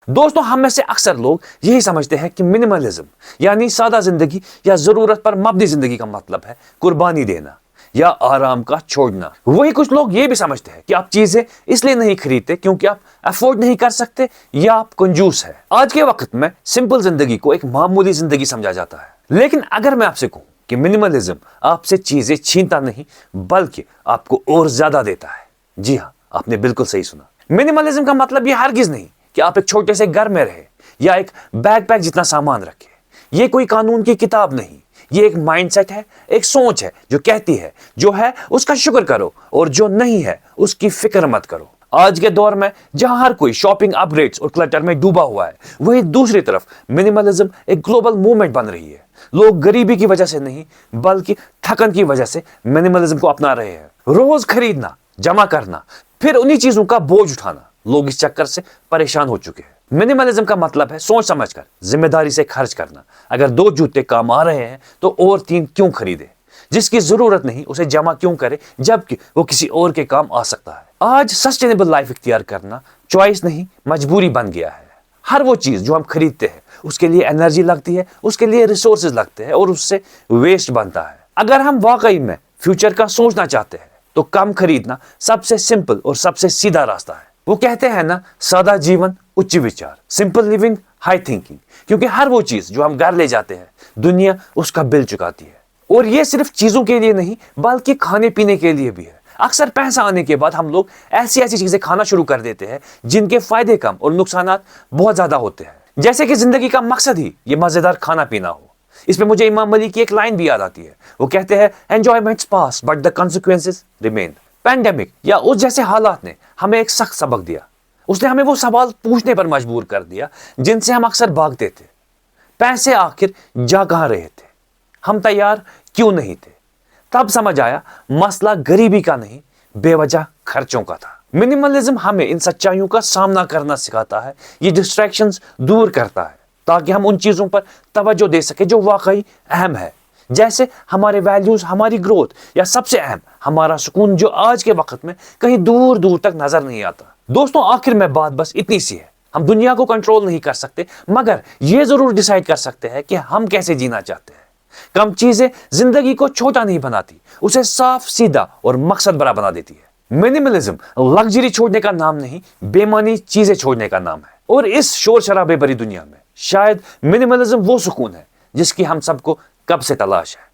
दोस्तों, हम में से अक्सर लोग यही समझते हैं कि मिनिमलिज्म यानी सादा जिंदगी या जरूरत पर मबनी जिंदगी का मतलब है कुर्बानी देना या आराम का छोड़ना। वही कुछ लोग ये भी समझते हैं कि आप चीजें इसलिए नहीं खरीदते क्योंकि आप अफोर्ड नहीं कर सकते या आप कंजूस है। आज के वक्त में सिंपल जिंदगी को एक मामूली जिंदगी समझा जाता है, लेकिन अगर मैं आपसे कहूं कि मिनिमलिज्म आपसे चीजें छीनता नहीं बल्कि आपको और ज्यादा देता है, जी हाँ, आपने बिल्कुल सही सुना। मिनिमलिज्म का मतलब यह हरगिज नहीं कि आप एक छोटे से घर में रहे या एक बैकपैक जितना सामान रखे। ये कोई कानून की किताब नहीं, ये एक माइंडसेट है, एक सोच है जो कहती है जो है उसका शुक्र करो और जो नहीं है उसकी फिक्र मत करो। आज के दौर में जहां हर कोई शॉपिंग अपग्रेड्स और क्लटर में डूबा हुआ है, वहीं दूसरी तरफ मिनिमलिज्म एक ग्लोबल मूवमेंट बन रही है। लोग गरीबी की वजह से नहीं बल्कि थकन की वजह से मिनिमलिज्म को अपना रहे हैं। रोज खरीदना, जमा करना, फिर उन्हीं चीजों का बोझ उठाना, लोग इस चक्कर से परेशान हो चुके हैं। मिनिमलिज्म का मतलब है सोच समझकर जिम्मेदारी से खर्च करना। अगर 2 जूते काम आ रहे हैं तो और 3 क्यों खरीदे? जिसकी जरूरत नहीं उसे जमा क्यों करे जबकि वो किसी और के काम आ सकता है? आज सस्टेनेबल लाइफ इख्तियार करना चॉइस नहीं मजबूरी बन गया है। हर वो चीज जो हम खरीदते हैं उसके लिए एनर्जी लगती है, उसके लिए रिसोर्सेज लगते हैं और उससे वेस्ट बनता है। अगर हम वाकई में फ्यूचर का सोचना चाहते हैं तो कम खरीदना सबसे सिंपल और सबसे सीधा रास्ता है। वो कहते हैं ना, सादा जीवन उच्च विचार, सिंपल लिविंग हाई थिंकिंग। क्योंकि हर वो चीज जो हम घर ले जाते हैं दुनिया उसका बिल चुकाती है। और ये सिर्फ चीजों के लिए नहीं बल्कि खाने पीने के लिए भी है। अक्सर पैसा आने के बाद हम लोग ऐसी ऐसी चीजें खाना शुरू कर देते हैं जिनके फायदे कम और नुकसान बहुत ज्यादा होते हैं। जैसे कि जिंदगी का मकसद ही ये मजेदार खाना पीना हो। इसमें मुझे इमाम अली की एक लाइन भी याद आती है। वो कहते हैं, enjoyments pass but the consequences remain. Pandemic या उस जैसे हालात ने हमें एक सख्त सबक दिया। उसने हमें वो सवाल पूछने पर मजबूर कर दिया जिनसे हम अक्सर भागते थे। पैसे आखिर जा कहां रहे थे? हम तैयार क्यों नहीं थे? तब समझ आया मसला गरीबी का नहीं बेवजह खर्चों का था। मिनिमलिज्म हमें इन सच्चाइयों का सामना करना सिखाता है। ये डिस्ट्रैक्शंस दूर करता है ताकि हम उन चीजों पर तवज्जो दे सके जो वाकई अहम है, जैसे हमारे वैल्यूज, हमारी ग्रोथ या सबसे अहम हमारा सुकून, जो आज के वक्त में कहीं दूर दूर तक नजर नहीं आता। दोस्तों, आखिर में बात बस इतनी सी है, हम दुनिया को कंट्रोल नहीं कर सकते मगर ये जरूर डिसाइड कर सकते हैं कि हम कैसे जीना चाहते हैं। कम चीजें जिंदगी को छोटा नहीं बनाती, उसे साफ सीधा और मकसद भरा बना देती है। मिनिमलिज्म लग्जरी छोड़ने का नाम नहीं, बेमानी चीजें छोड़ने का नाम है। और इस शोर शराबे भरी दुनिया में शायद मिनिमलिज्म वो सुकून है जिसकी हम सबको कब से तलाश है।